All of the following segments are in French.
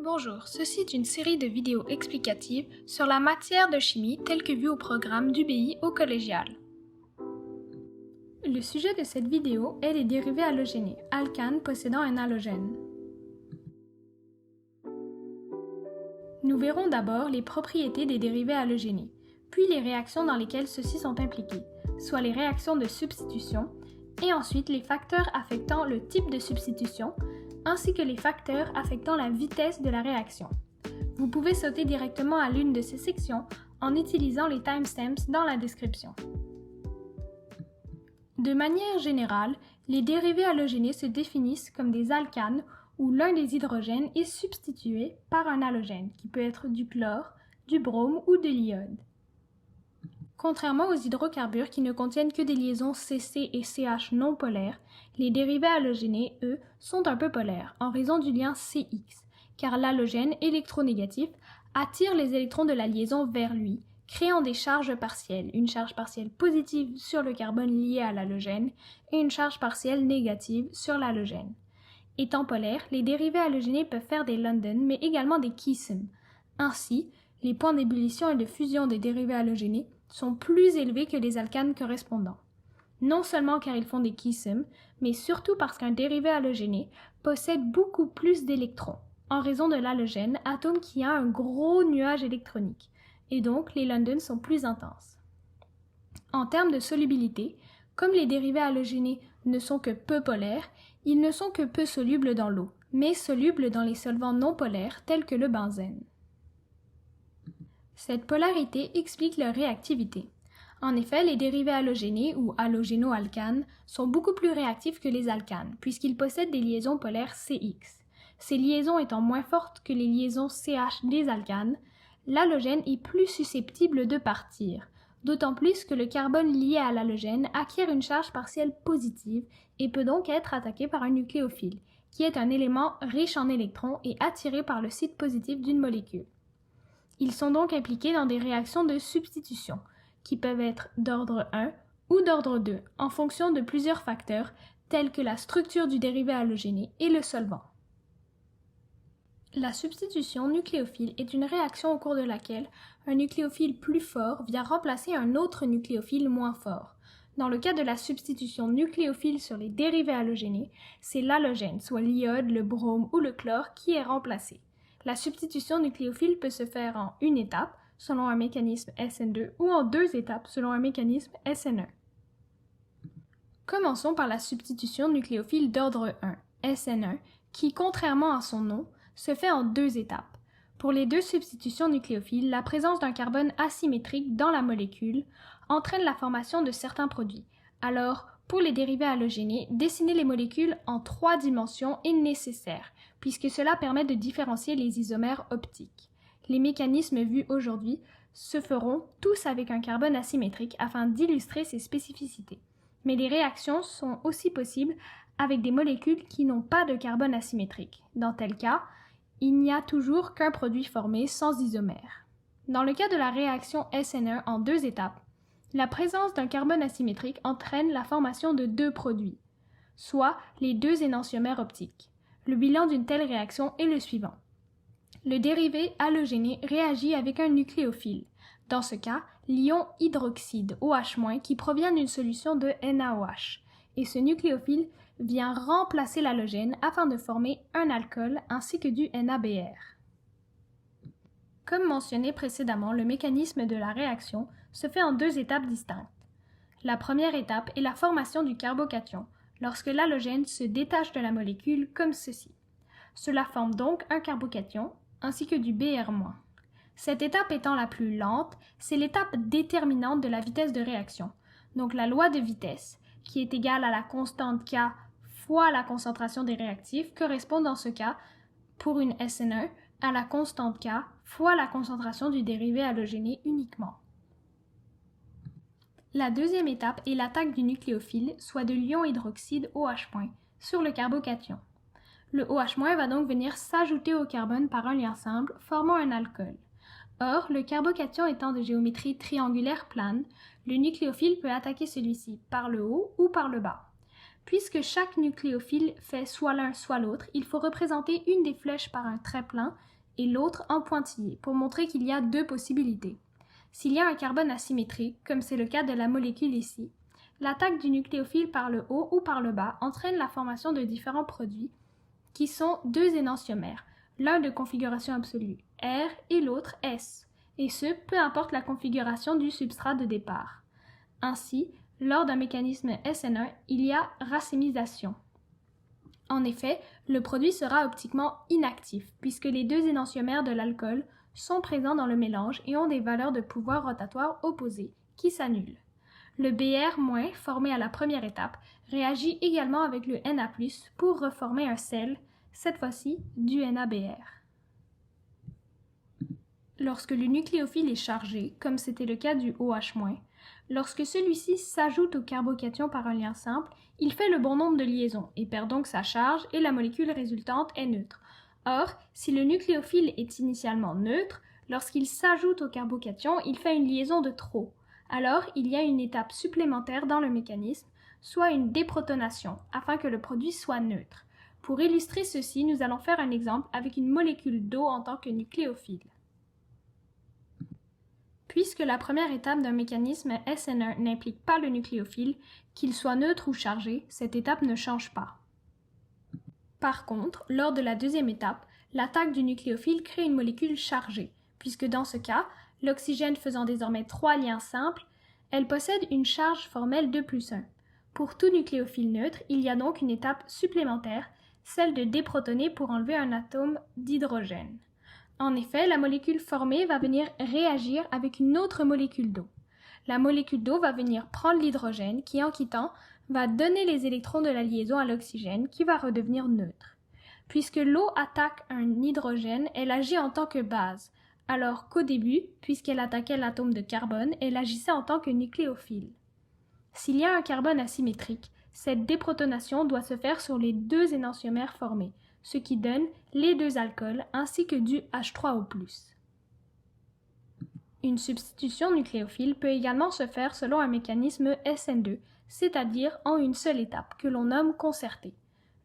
Bonjour, ceci est une série de vidéos explicatives sur la matière de chimie telle que vue au programme d'UBI au collégial. Le sujet de cette vidéo est les dérivés halogénés, alcanes possédant un halogène. Nous verrons d'abord les propriétés des dérivés halogénés, puis les réactions dans lesquelles ceux-ci sont impliqués, soit les réactions de substitution, et ensuite les facteurs affectant le type de substitution, ainsi que les facteurs affectant la vitesse de la réaction. Vous pouvez sauter directement à l'une de ces sections en utilisant les timestamps dans la description. De manière générale, les dérivés halogénés se définissent comme des alcanes où l'un des hydrogènes est substitué par un halogène, qui peut être du chlore, du brome ou de l'iode. Contrairement aux hydrocarbures qui ne contiennent que des liaisons CC et CH non polaires, les dérivés halogénés, eux, sont un peu polaires en raison du lien CX, car l'halogène électronégatif attire les électrons de la liaison vers lui, créant des charges partielles, une charge partielle positive sur le carbone lié à l'halogène et une charge partielle négative sur l'halogène. Étant polaires, les dérivés halogénés peuvent faire des London, mais également des Keeson. Ainsi, les points d'ébullition et de fusion des dérivés halogénés sont plus élevés que les alcanes correspondants. Non seulement car ils font des Keeson, mais surtout parce qu'un dérivé halogéné possède beaucoup plus d'électrons, en raison de l'halogène, atome qui a un gros nuage électronique, et donc les London sont plus intenses. En termes de solubilité, comme les dérivés halogénés ne sont que peu polaires, ils ne sont que peu solubles dans l'eau, mais solubles dans les solvants non polaires tels que le benzène. Cette polarité explique leur réactivité. En effet, les dérivés halogénés ou halogéno-alcanes sont beaucoup plus réactifs que les alcanes, puisqu'ils possèdent des liaisons polaires CX. Ces liaisons étant moins fortes que les liaisons CH des alcanes, l'halogène est plus susceptible de partir, d'autant plus que le carbone lié à l'halogène acquiert une charge partielle positive et peut donc être attaqué par un nucléophile, qui est un élément riche en électrons et attiré par le site positif d'une molécule. Ils sont donc impliqués dans des réactions de substitution, qui peuvent être d'ordre 1 ou d'ordre 2, en fonction de plusieurs facteurs, tels que la structure du dérivé halogéné et le solvant. La substitution nucléophile est une réaction au cours de laquelle un nucléophile plus fort vient remplacer un autre nucléophile moins fort. Dans le cas de la substitution nucléophile sur les dérivés halogénés, c'est l'halogène, soit l'iode, le brome ou le chlore, qui est remplacé. La substitution nucléophile peut se faire en une étape, selon un mécanisme SN2, ou en deux étapes, selon un mécanisme SN1. Commençons par la substitution nucléophile d'ordre 1, SN1, qui, contrairement à son nom, se fait en deux étapes. Pour les deux substitutions nucléophiles, la présence d'un carbone asymétrique dans la molécule entraîne la formation de certains produits. Alors, pour les dérivés halogénés, dessiner les molécules en 3 dimensions est nécessaire, puisque cela permet de différencier les isomères optiques. Les mécanismes vus aujourd'hui se feront tous avec un carbone asymétrique afin d'illustrer ces spécificités. Mais les réactions sont aussi possibles avec des molécules qui n'ont pas de carbone asymétrique. Dans tel cas, il n'y a toujours qu'un produit formé sans isomère. Dans le cas de la réaction SN1 en deux étapes, la présence d'un carbone asymétrique entraîne la formation de deux produits, soit les deux énantiomères optiques. Le bilan d'une telle réaction est le suivant. Le dérivé halogéné réagit avec un nucléophile, dans ce cas, l'ion hydroxyde OH- qui provient d'une solution de NaOH, et ce nucléophile vient remplacer l'halogène afin de former un alcool ainsi que du NaBr. Comme mentionné précédemment, le mécanisme de la réaction se fait en deux étapes distinctes. La première étape est la formation du carbocation, lorsque l'halogène se détache de la molécule comme ceci. Cela forme donc un carbocation, ainsi que du Br-. Cette étape étant la plus lente, c'est l'étape déterminante de la vitesse de réaction, donc la loi de vitesse, qui est égale à la constante K fois la concentration des réactifs, correspond dans ce cas, pour une SN1, à la constante K fois la concentration du dérivé halogéné uniquement. La deuxième étape est l'attaque du nucléophile, soit de l'ion hydroxyde OH-, sur le carbocation. Le OH- va donc venir s'ajouter au carbone par un lien simple, formant un alcool. Or, le carbocation étant de géométrie triangulaire plane, le nucléophile peut attaquer celui-ci par le haut ou par le bas. Puisque chaque nucléophile fait soit l'un soit l'autre, il faut représenter une des flèches par un trait plein et l'autre en pointillé pour montrer qu'il y a deux possibilités. S'il y a un carbone asymétrique, comme c'est le cas de la molécule ici, l'attaque du nucléophile par le haut ou par le bas entraîne la formation de différents produits qui sont deux énantiomères, l'un de configuration absolue R et l'autre S, et ce, peu importe la configuration du substrat de départ. Ainsi, lors d'un mécanisme SN1, il y a racémisation. En effet, le produit sera optiquement inactif, puisque les deux énantiomères de l'alcool sont présents dans le mélange et ont des valeurs de pouvoir rotatoire opposées, qui s'annulent. Le Br- formé à la première étape réagit également avec le Na+, pour reformer un sel, cette fois-ci du NaBr. Lorsque le nucléophile est chargé, comme c'était le cas du OH-, lorsque celui-ci s'ajoute au carbocation par un lien simple, il fait le bon nombre de liaisons et perd donc sa charge et la molécule résultante est neutre. Or, si le nucléophile est initialement neutre, lorsqu'il s'ajoute au carbocation, il fait une liaison de trop. Alors, il y a une étape supplémentaire dans le mécanisme, soit une déprotonation, afin que le produit soit neutre. Pour illustrer ceci, nous allons faire un exemple avec une molécule d'eau en tant que nucléophile. Puisque la première étape d'un mécanisme SN1 n'implique pas le nucléophile, qu'il soit neutre ou chargé, cette étape ne change pas. Par contre, lors de la deuxième étape, l'attaque du nucléophile crée une molécule chargée, puisque dans ce cas, l'oxygène faisant désormais 3 liens simples, elle possède une charge formelle 2+1. Pour tout nucléophile neutre, il y a donc une étape supplémentaire, celle de déprotoner pour enlever un atome d'hydrogène. En effet, la molécule formée va venir réagir avec une autre molécule d'eau. La molécule d'eau va venir prendre l'hydrogène qui, en quittant, va donner les électrons de la liaison à l'oxygène qui va redevenir neutre. Puisque l'eau attaque un hydrogène, elle agit en tant que base, alors qu'au début, puisqu'elle attaquait l'atome de carbone, elle agissait en tant que nucléophile. S'il y a un carbone asymétrique, cette déprotonation doit se faire sur les deux énantiomères formés, ce qui donne les deux alcools ainsi que du H3O+. Une substitution nucléophile peut également se faire selon un mécanisme SN2, c'est-à-dire en une seule étape, que l'on nomme concertée.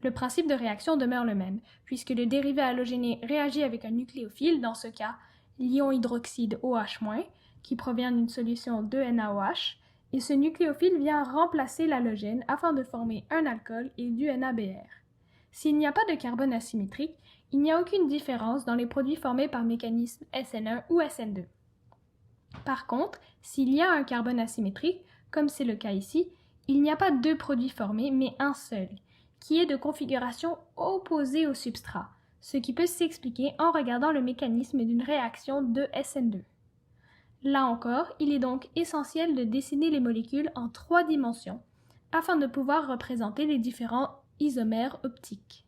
Le principe de réaction demeure le même, puisque le dérivé halogéné réagit avec un nucléophile, dans ce cas l'ion hydroxyde OH-, qui provient d'une solution 2NaOH, et ce nucléophile vient remplacer l'halogène afin de former un alcool et du NaBr. S'il n'y a pas de carbone asymétrique, il n'y a aucune différence dans les produits formés par mécanisme SN1 ou SN2. Par contre, s'il y a un carbone asymétrique, comme c'est le cas ici, il n'y a pas deux produits formés, mais un seul, qui est de configuration opposée au substrat, ce qui peut s'expliquer en regardant le mécanisme d'une réaction de SN2. Là encore, il est donc essentiel de dessiner les molécules en 3 dimensions, afin de pouvoir représenter les différents isomères optiques.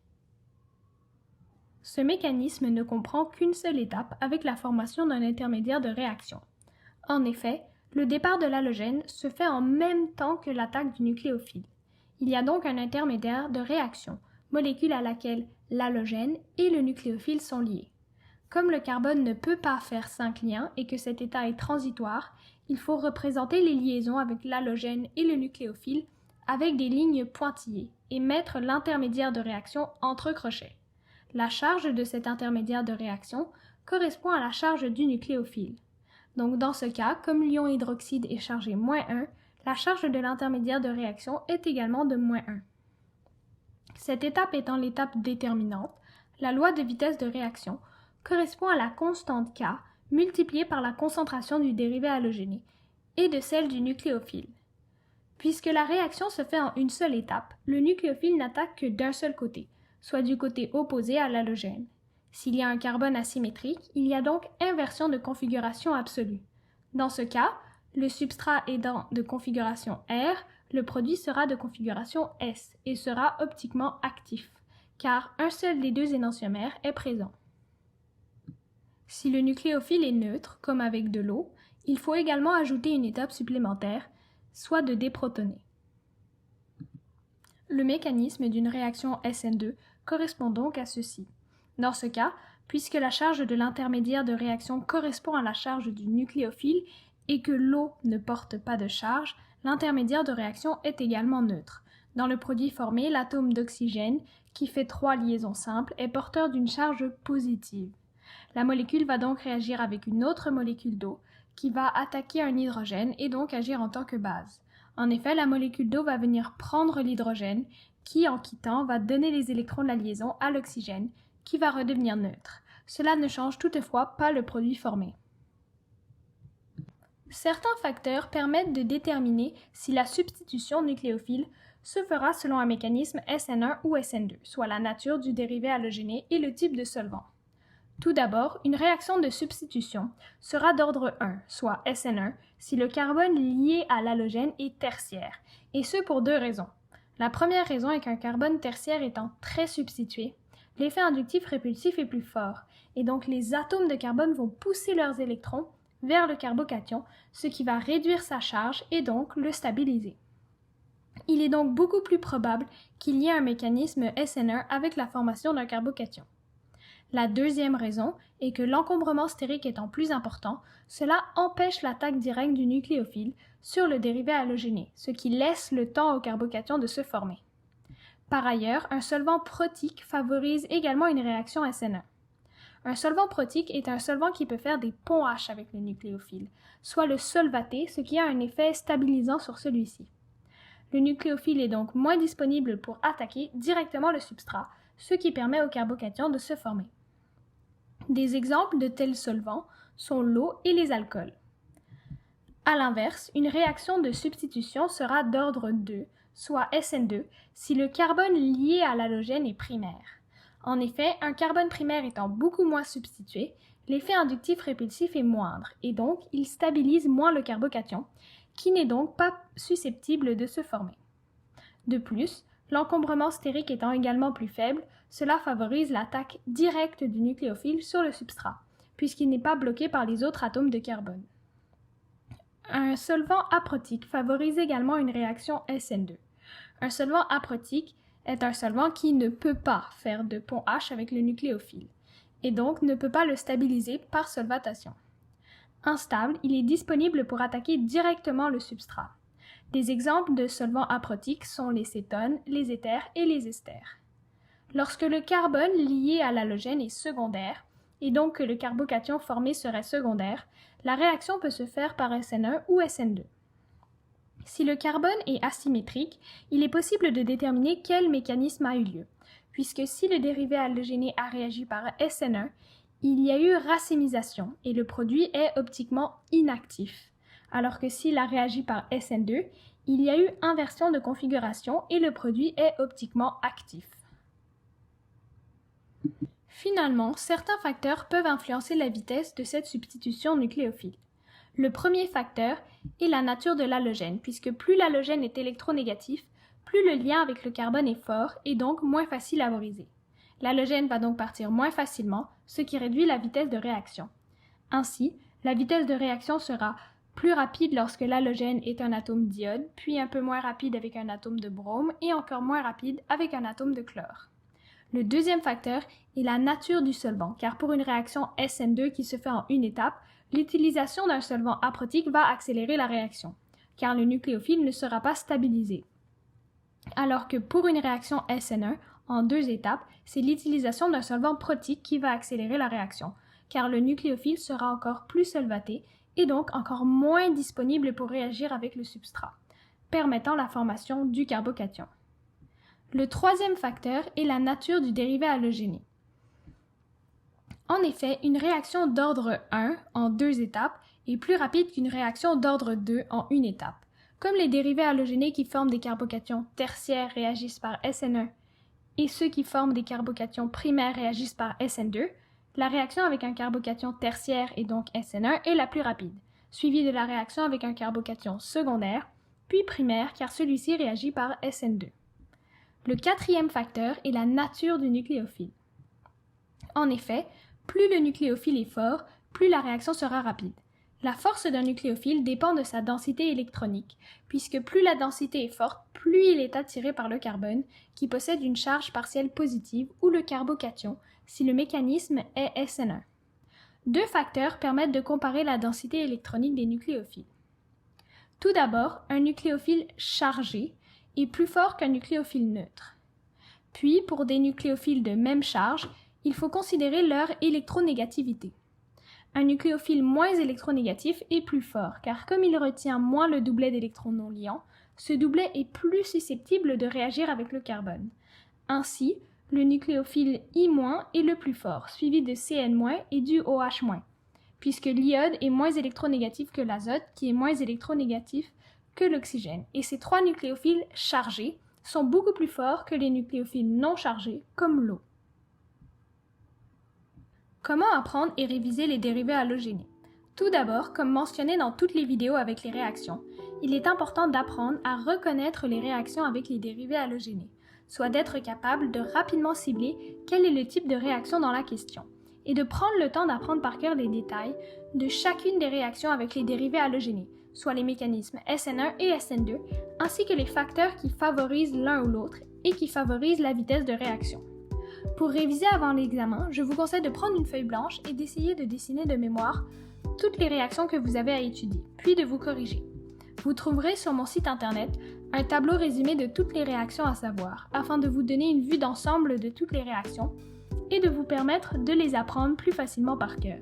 Ce mécanisme ne comprend qu'une seule étape avec la formation d'un intermédiaire de réaction. En effet, le départ de l'halogène se fait en même temps que l'attaque du nucléophile. Il y a donc un intermédiaire de réaction, molécule à laquelle l'halogène et le nucléophile sont liés. Comme le carbone ne peut pas faire 5 liens et que cet état est transitoire, il faut représenter les liaisons avec l'halogène et le nucléophile avec des lignes pointillées et mettre l'intermédiaire de réaction entre crochets. La charge de cet intermédiaire de réaction correspond à la charge du nucléophile. Donc dans ce cas, comme l'ion hydroxyde est chargé -1, la charge de l'intermédiaire de réaction est également de -1. Cette étape étant l'étape déterminante, la loi de vitesse de réaction correspond à la constante K multipliée par la concentration du dérivé halogéné et de celle du nucléophile. Puisque la réaction se fait en une seule étape, le nucléophile n'attaque que d'un seul côté, soit du côté opposé à l'halogène. S'il y a un carbone asymétrique, il y a donc inversion de configuration absolue. Dans ce cas, le substrat étant de configuration R, le produit sera de configuration S et sera optiquement actif, car un seul des deux énantiomères est présent. Si le nucléophile est neutre, comme avec de l'eau, il faut également ajouter une étape supplémentaire, soit de déprotoner. Le mécanisme d'une réaction SN2 correspond donc à ceci. Dans ce cas, puisque la charge de l'intermédiaire de réaction correspond à la charge du nucléophile et que l'eau ne porte pas de charge, l'intermédiaire de réaction est également neutre. Dans le produit formé, l'atome d'oxygène, qui fait 3 liaisons simples, est porteur d'une charge positive. La molécule va donc réagir avec une autre molécule d'eau qui va attaquer un hydrogène et donc agir en tant que base. En effet, la molécule d'eau va venir prendre l'hydrogène qui, en quittant, va donner les électrons de la liaison à l'oxygène qui va redevenir neutre. Cela ne change toutefois pas le produit formé. Certains facteurs permettent de déterminer si la substitution nucléophile se fera selon un mécanisme SN1 ou SN2, soit la nature du dérivé halogéné et le type de solvant. Tout d'abord, une réaction de substitution sera d'ordre 1, soit SN1, si le carbone lié à l'halogène est tertiaire, et ce pour 2 raisons. La première raison est qu'un carbone tertiaire étant très substitué, l'effet inductif répulsif est plus fort, et donc les atomes de carbone vont pousser leurs électrons vers le carbocation, ce qui va réduire sa charge et donc le stabiliser. Il est donc beaucoup plus probable qu'il y ait un mécanisme SN1 avec la formation d'un carbocation. La deuxième raison est que l'encombrement stérique étant plus important, cela empêche l'attaque directe du nucléophile sur le dérivé halogéné, ce qui laisse le temps au carbocation de se former. Par ailleurs, un solvant protique favorise également une réaction SN1. Un solvant protique est un solvant qui peut faire des ponts H avec le nucléophile, soit le solvater, ce qui a un effet stabilisant sur celui-ci. Le nucléophile est donc moins disponible pour attaquer directement le substrat, ce qui permet au carbocation de se former. Des exemples de tels solvants sont l'eau et les alcools. A l'inverse, une réaction de substitution sera d'ordre 2, soit SN2, si le carbone lié à l'halogène est primaire. En effet, un carbone primaire étant beaucoup moins substitué, l'effet inductif répulsif est moindre, et donc il stabilise moins le carbocation, qui n'est donc pas susceptible de se former. De plus, l'encombrement stérique étant également plus faible, cela favorise l'attaque directe du nucléophile sur le substrat, puisqu'il n'est pas bloqué par les autres atomes de carbone. Un solvant aprotique favorise également une réaction SN2. Un solvant aprotique est un solvant qui ne peut pas faire de pont H avec le nucléophile, et donc ne peut pas le stabiliser par solvatation. Instable, il est disponible pour attaquer directement le substrat. Des exemples de solvants aprotiques sont les cétones, les éthers et les esters. Lorsque le carbone lié à l'halogène est secondaire, et donc que le carbocation formé serait secondaire, la réaction peut se faire par SN1 ou SN2. Si le carbone est asymétrique, il est possible de déterminer quel mécanisme a eu lieu, puisque si le dérivé halogéné a réagi par SN1, il y a eu racémisation et le produit est optiquement inactif, alors que s'il a réagi par SN2, il y a eu inversion de configuration et le produit est optiquement actif. Finalement, certains facteurs peuvent influencer la vitesse de cette substitution nucléophile. Le premier facteur est la nature de l'halogène, puisque plus l'halogène est électronégatif, plus le lien avec le carbone est fort et donc moins facile à briser. L'halogène va donc partir moins facilement, ce qui réduit la vitesse de réaction. Ainsi, la vitesse de réaction sera plus rapide lorsque l'halogène est un atome d'iode, puis un peu moins rapide avec un atome de brome et encore moins rapide avec un atome de chlore. Le deuxième facteur est la nature du solvant, car pour une réaction SN2 qui se fait en une étape, l'utilisation d'un solvant aprotique va accélérer la réaction, car le nucléophile ne sera pas stabilisé. Alors que pour une réaction SN1, en 2 étapes, c'est l'utilisation d'un solvant protique qui va accélérer la réaction, car le nucléophile sera encore plus solvaté et donc encore moins disponible pour réagir avec le substrat, permettant la formation du carbocation. Le troisième facteur est la nature du dérivé halogéné. En effet, une réaction d'ordre 1 en 2 étapes est plus rapide qu'une réaction d'ordre 2 en une étape. Comme les dérivés halogénés qui forment des carbocations tertiaires réagissent par SN1 et ceux qui forment des carbocations primaires réagissent par SN2, la réaction avec un carbocation tertiaire et donc SN1 est la plus rapide, suivie de la réaction avec un carbocation secondaire, puis primaire car celui-ci réagit par SN2. Le quatrième facteur est la nature du nucléophile. En effet, plus le nucléophile est fort, plus la réaction sera rapide. La force d'un nucléophile dépend de sa densité électronique, puisque plus la densité est forte, plus il est attiré par le carbone, qui possède une charge partielle positive, ou le carbocation, si le mécanisme est SN1. 2 facteurs permettent de comparer la densité électronique des nucléophiles. Tout d'abord, un nucléophile chargé est plus fort qu'un nucléophile neutre. Puis, pour des nucléophiles de même charge, il faut considérer leur électronégativité. Un nucléophile moins électronégatif est plus fort, car comme il retient moins le doublet d'électrons non liants, ce doublet est plus susceptible de réagir avec le carbone. Ainsi, le nucléophile I- est le plus fort, suivi de Cn- et du OH-, puisque l'iode est moins électronégatif que l'azote, qui est moins électronégatif que l'oxygène. Et ces trois nucléophiles chargés sont beaucoup plus forts que les nucléophiles non chargés, comme l'eau. Comment apprendre et réviser les dérivés halogénés? Tout d'abord, comme mentionné dans toutes les vidéos avec les réactions, il est important d'apprendre à reconnaître les réactions avec les dérivés halogénés, soit d'être capable de rapidement cibler quel est le type de réaction dans la question, et de prendre le temps d'apprendre par cœur les détails de chacune des réactions avec les dérivés halogénés, soit les mécanismes SN1 et SN2, ainsi que les facteurs qui favorisent l'un ou l'autre et qui favorisent la vitesse de réaction. Pour réviser avant l'examen, je vous conseille de prendre une feuille blanche et d'essayer de dessiner de mémoire toutes les réactions que vous avez à étudier, puis de vous corriger. Vous trouverez sur mon site internet un tableau résumé de toutes les réactions à savoir, afin de vous donner une vue d'ensemble de toutes les réactions et de vous permettre de les apprendre plus facilement par cœur.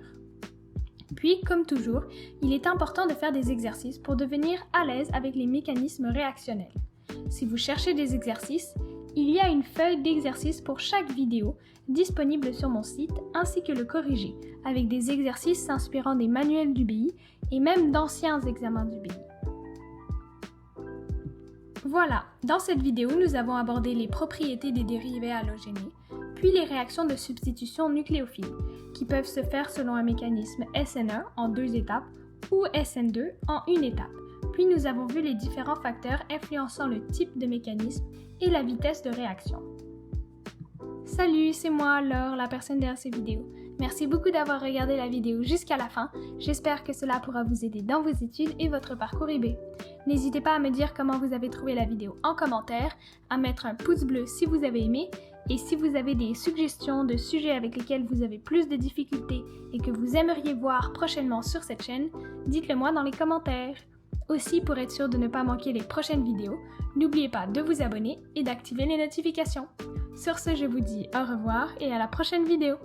Puis, comme toujours, il est important de faire des exercices pour devenir à l'aise avec les mécanismes réactionnels. Si vous cherchez des exercices, il y a une feuille d'exercices pour chaque vidéo disponible sur mon site, ainsi que le corrigé, avec des exercices s'inspirant des manuels du BI et même d'anciens examens du BI. Voilà, dans cette vidéo, nous avons abordé les propriétés des dérivés halogénés, puis les réactions de substitution nucléophile, qui peuvent se faire selon un mécanisme SN1 en 2 étapes ou SN2 en 1 étape. Puis nous avons vu les différents facteurs influençant le type de mécanisme et la vitesse de réaction. Salut, c'est moi, Laure, la personne derrière ces vidéos. Merci beaucoup d'avoir regardé la vidéo jusqu'à la fin. J'espère que cela pourra vous aider dans vos études et votre parcours IB. N'hésitez pas à me dire comment vous avez trouvé la vidéo en commentaire, à mettre un pouce bleu si vous avez aimé, et si vous avez des suggestions de sujets avec lesquels vous avez plus de difficultés et que vous aimeriez voir prochainement sur cette chaîne, dites-le moi dans les commentaires. Aussi, pour être sûr de ne pas manquer les prochaines vidéos, n'oubliez pas de vous abonner et d'activer les notifications. Sur ce, je vous dis au revoir et à la prochaine vidéo.